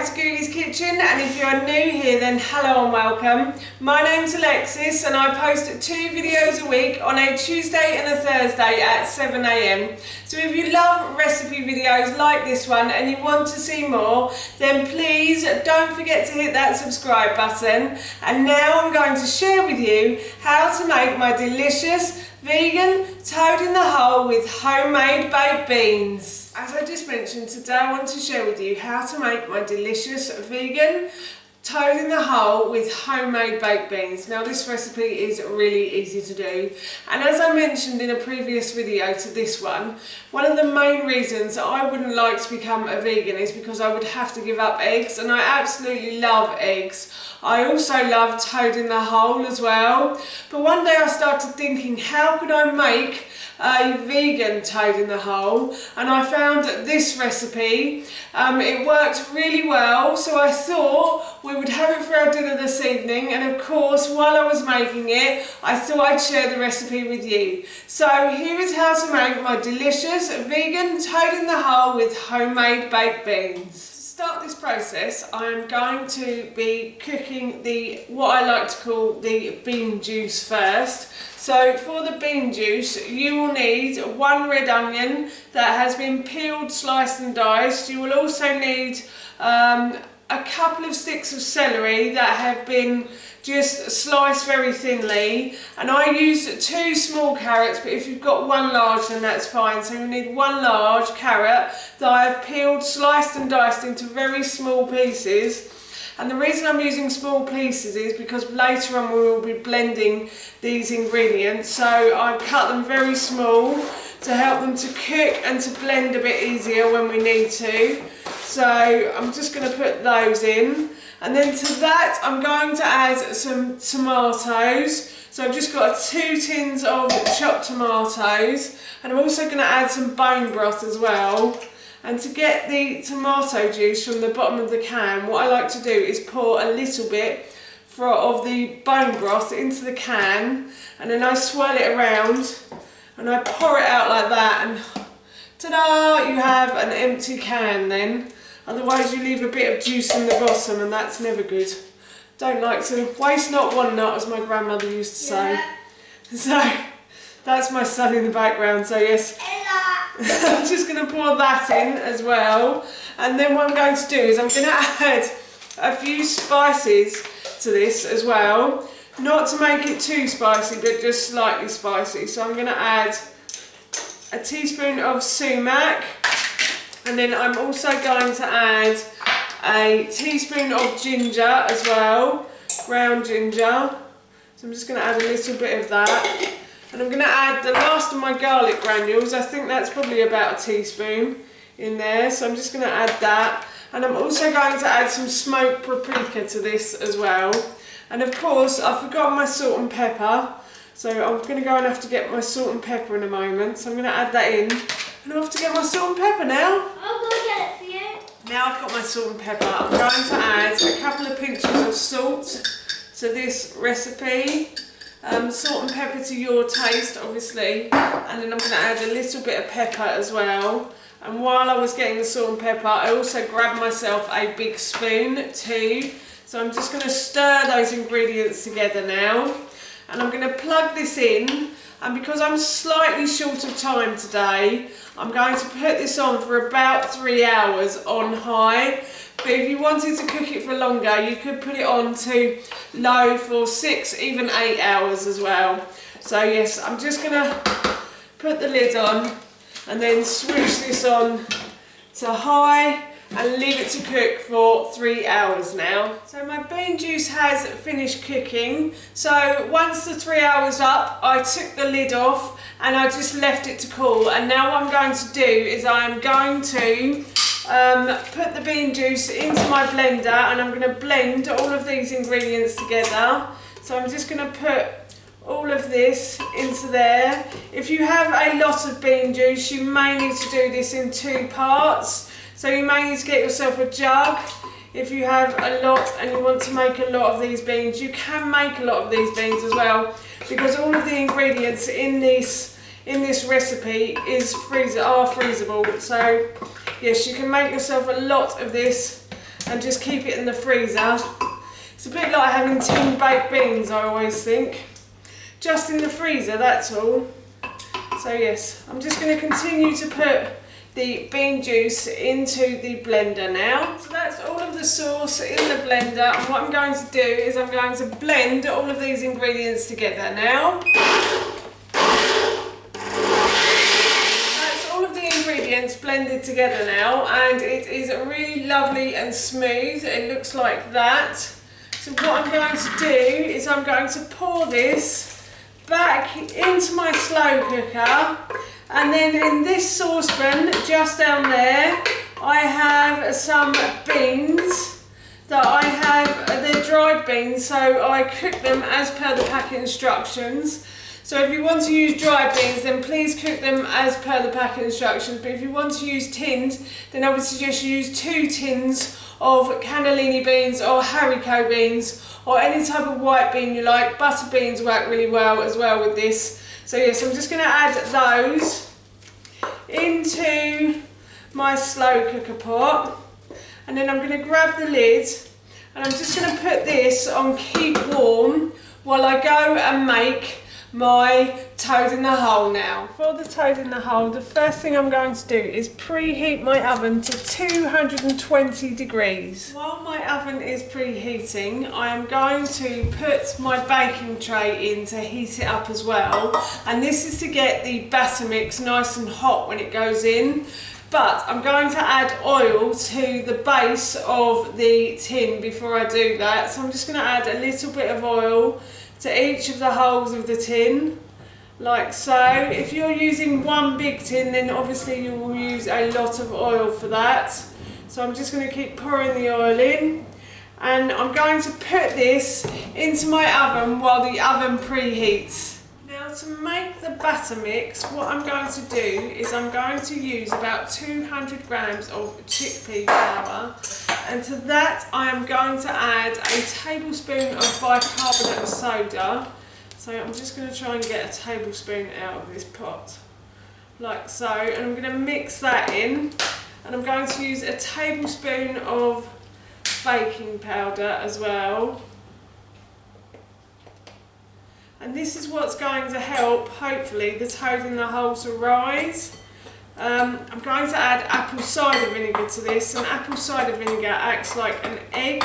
back to Googie's Kitchen, and if you're new here then hello and welcome. My name's Alexis and I post 2 videos a week on a Tuesday and a Thursday at 7 AM. So if you love recipe videos like this one and you want to see more, then please don't forget to hit that subscribe button. And now I'm going to share with you how to make my delicious vegan toad in the hole with homemade baked beans. As I just mentioned, today I want to share with you how to make my delicious vegan toad in the hole with homemade baked beans. Now this recipe is really easy to do, and as I mentioned in a previous video to this one of the main reasons I wouldn't like to become a vegan is because I would have to give up eggs, and I absolutely love eggs. I also love toad in the hole as well, but one day I started thinking, how could I make a vegan toad in the hole? And I found this recipe. It worked really well, so I thought we would have it for our dinner this evening, and of course while I was making it I thought I'd share the recipe with you. So here is how to make my delicious vegan toad in the hole with homemade baked beans. To start this process, I'm going to be cooking what I like to call the bean juice first. So for the bean juice you will need 1 red onion that has been peeled, sliced and diced. You will also need a couple of sticks of celery that have been just sliced very thinly, and I used 2 small carrots, but if you've got 1 large then that's fine. So you need 1 large carrot that I have peeled, sliced and diced into very small pieces. And the reason I'm using small pieces is because later on we will be blending these ingredients, so I've cut them very small to help them to cook and to blend a bit easier when we need to. So I'm just going to put those in, and then to that I'm going to add some tomatoes. So I've just got 2 tins of chopped tomatoes, and I'm also going to add some bone broth as well. And to get the tomato juice from the bottom of the can, what I like to do is pour a little bit of the bone broth into the can, and then I swirl it around and I pour it out like that, and ta-da, you have an empty can then. Otherwise you leave a bit of juice in the bottom, and that's never good. Don't like to waste not one nut, as my grandmother used to say. Yeah. So that's my son in the background, so yes. I'm just going to pour that in as well, and then what I'm going to do is I'm going to add a few spices to this as well, not to make it too spicy but just slightly spicy. So I'm going to add a teaspoon of sumac, and then I'm also going to add a teaspoon of ginger as well, ground ginger. So I'm just going to add a little bit of that. And I'm going to add the last of my garlic granules. I think that's probably about a teaspoon in there. So I'm just going to add that. And I'm also going to add some smoked paprika to this as well. And of course, I've forgotten my salt and pepper. So I'm going to go and have to get my salt and pepper in a moment. So I'm going to add that in. And I have to get my salt and pepper now. I'll go get it for you. Now I've got my salt and pepper, I'm going to add a couple of pinches of salt to this recipe. Salt and pepper to your taste, obviously, and then I'm going to add a little bit of pepper as well. And while I was getting the salt and pepper, I also grabbed myself a big spoon too. So I'm just going to stir those ingredients together now, and I'm going to plug this in. And because I'm slightly short of time today, I'm going to put this on for about 3 hours on high. But if you wanted to cook it for longer, you could put it on to low for 6, even 8 hours as well. So yes, I'm just going to put the lid on and then switch this on to high and leave it to cook for 3 hours now. So my bean juice has finished cooking. So once the 3 hours up, I took the lid off and I just left it to cool. And now what I'm going to do is I'm going to put the bean juice into my blender, and I'm going to blend all of these ingredients together. So I'm just going to put all of this into there. If you have a lot of bean juice, you may need to do this in 2 parts. So you may need to get yourself a jug. If you have a lot and you want to make a lot of these beans, you can make a lot of these beans as well, because all of the ingredients in this recipe are freezable. So yes, you can make yourself a lot of this and just keep it in the freezer. It's a bit like having tin baked beans, I always think. Just in the freezer, that's all. So yes, I'm just going to continue to put the bean juice into the blender now. So that's all of the sauce in the blender, and what I'm going to do is I'm going to blend all of these ingredients together now. That's all of the ingredients blended together now, and it is really lovely and smooth. It looks like that. So what I'm going to do is I'm going to pour this back into my slow cooker. And then in this saucepan, just down there, I have some beans that I have, they're dried beans, so I cook them as per the packet instructions. So if you want to use dried beans, then please cook them as per the packet instructions. But if you want to use tins, then I would suggest you use 2 tins of cannellini beans or haricot beans, or any type of white bean you like. Butter beans work really well as well with this. So yes, I'm just going to add those into my slow cooker pot, and then I'm going to grab the lid and I'm just going to put this on keep warm while I go and make my toad in the hole now. For the toad in the hole, the first thing I'm going to do is preheat my oven to 220 degrees. While my oven is preheating, I am going to put my baking tray in to heat it up as well. And this is to get the batter mix nice and hot when it goes in. But I'm going to add oil to the base of the tin before I do that. So I'm just going to add a little bit of oil to each of the holes of the tin, like so. If you're using one big tin, then obviously you will use a lot of oil for that. So I'm just going to keep pouring the oil in, and I'm going to put this into my oven while the oven preheats. Now, to make the batter mix, what I'm going to do is I'm going to use about 200 grams of chickpea flour, and to that I am going to add a tablespoon of bicarbonate of soda. So I'm just going to try and get a tablespoon out of this pot, like so, and I'm going to mix that in, and I'm going to use a tablespoon of baking powder as well. And this is what's going to help, hopefully, the toad in the hole to rise. I'm going to add apple cider vinegar to this, and apple cider vinegar acts like an egg.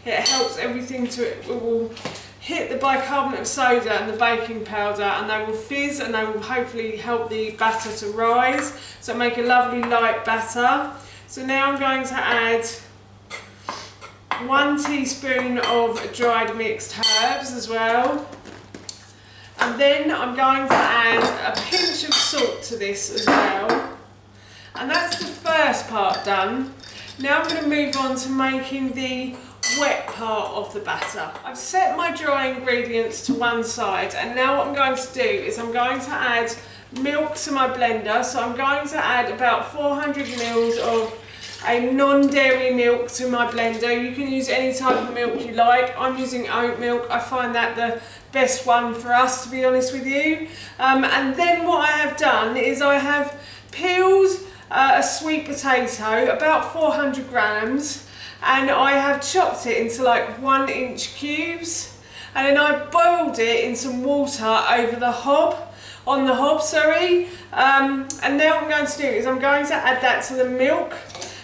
It helps everything to, it will hit the bicarbonate of soda and the baking powder, and they will fizz, and they will hopefully help the batter to rise. So make a lovely light batter. So now I'm going to add 1 teaspoon of dried mixed herbs as well. And then I'm going to add a pinch of salt to this as well. And that's the first part done. Now I'm going to move on to making the wet part of the batter. I've set my dry ingredients to one side, and now what I'm going to do is I'm going to add milk to my blender. So I'm going to add about 400 ml of a non-dairy milk to my blender. You can use any type of milk you like. I'm using oat milk. I find that the best one for us, to be honest with you. And then what I have done is I have peeled a sweet potato, about 400 grams, and I have chopped it into like 1-inch cubes, and then I boiled it in some water over the hob, on the hob, sorry. And now what I'm going to do is I'm going to add that to the milk.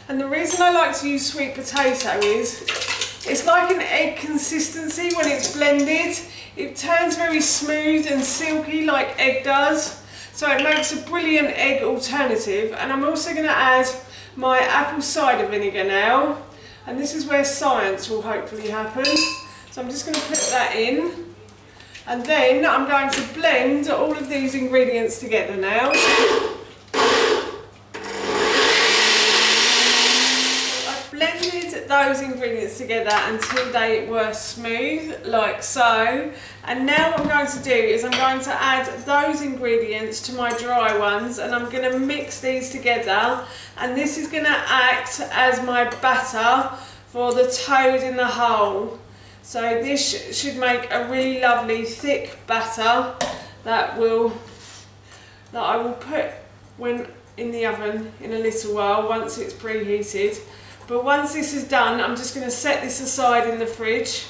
And the reason I like to use sweet potato is it's like an egg consistency when it's blended. It turns very smooth and silky like egg does. So it makes a brilliant egg alternative. And I'm also going to add my apple cider vinegar now. And this is where science will hopefully happen. So I'm just going to put that in. And then I'm going to blend all of these ingredients together now. Those ingredients together until they were smooth, like so. And now what I'm going to do is I'm going to add those ingredients to my dry ones, and I'm going to mix these together, and this is going to act as my batter for the toad in the hole. So this should make a really lovely thick batter that I will put when in the oven in a little while once it's preheated. But once this is done, I'm just going to set this aside in the fridge,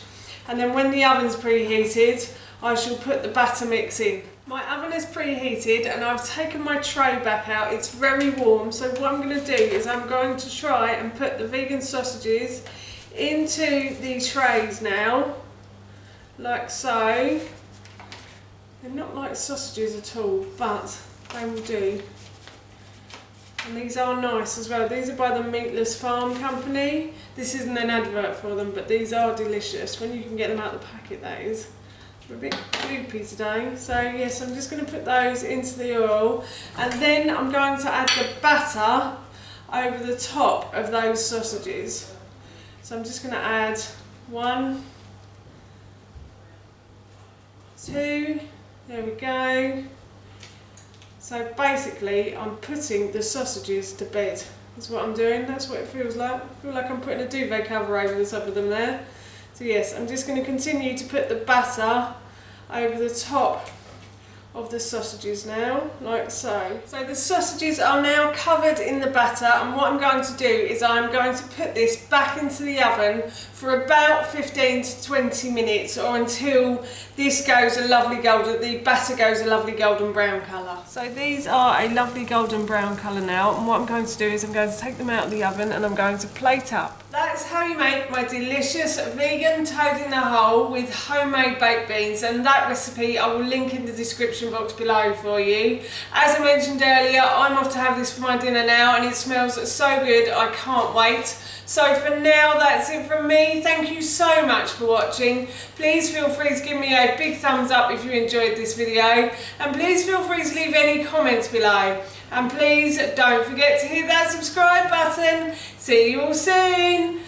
and then when the oven's preheated, I shall put the batter mix in. My oven is preheated and I've taken my tray back out. It's very warm, so what I'm going to do is I'm going to try and put the vegan sausages into the trays now, like so. They're not like sausages at all, but they will do. And these are nice as well. These are by the Meatless Farm Company. This isn't an advert for them, but these are delicious when you can get them out of the packet, that is. We're a bit gloopy today. So yes, I'm just going to put those into the oil, and then I'm going to add the batter over the top of those sausages. So I'm just going to add 1, 2, there we go. So basically I'm putting the sausages to bed. That's what I'm doing, that's what it feels like. I feel like I'm putting a duvet cover over the top of them there. So yes, I'm just going to continue to put the batter over the top of the sausages now, like so. So the sausages are now covered in the batter, and what I'm going to do is I'm going to put this back into the oven for about 15 to 20 minutes, or until this goes a lovely golden, the batter goes a lovely golden brown colour. So these are a lovely golden brown colour now, and what I'm going to do is I'm going to take them out of the oven and I'm going to plate up. That's how you make my delicious vegan toad in the hole with homemade baked beans, and that recipe I will link in the description box below for you. As I mentioned earlier, I'm off to have this for my dinner now, and it smells so good, I can't wait. So for now, that's it from me. Thank you so much for watching. Please feel free to give me a big thumbs up if you enjoyed this video, and please feel free to leave any comments below. And please don't forget to hit that subscribe button. See you all soon.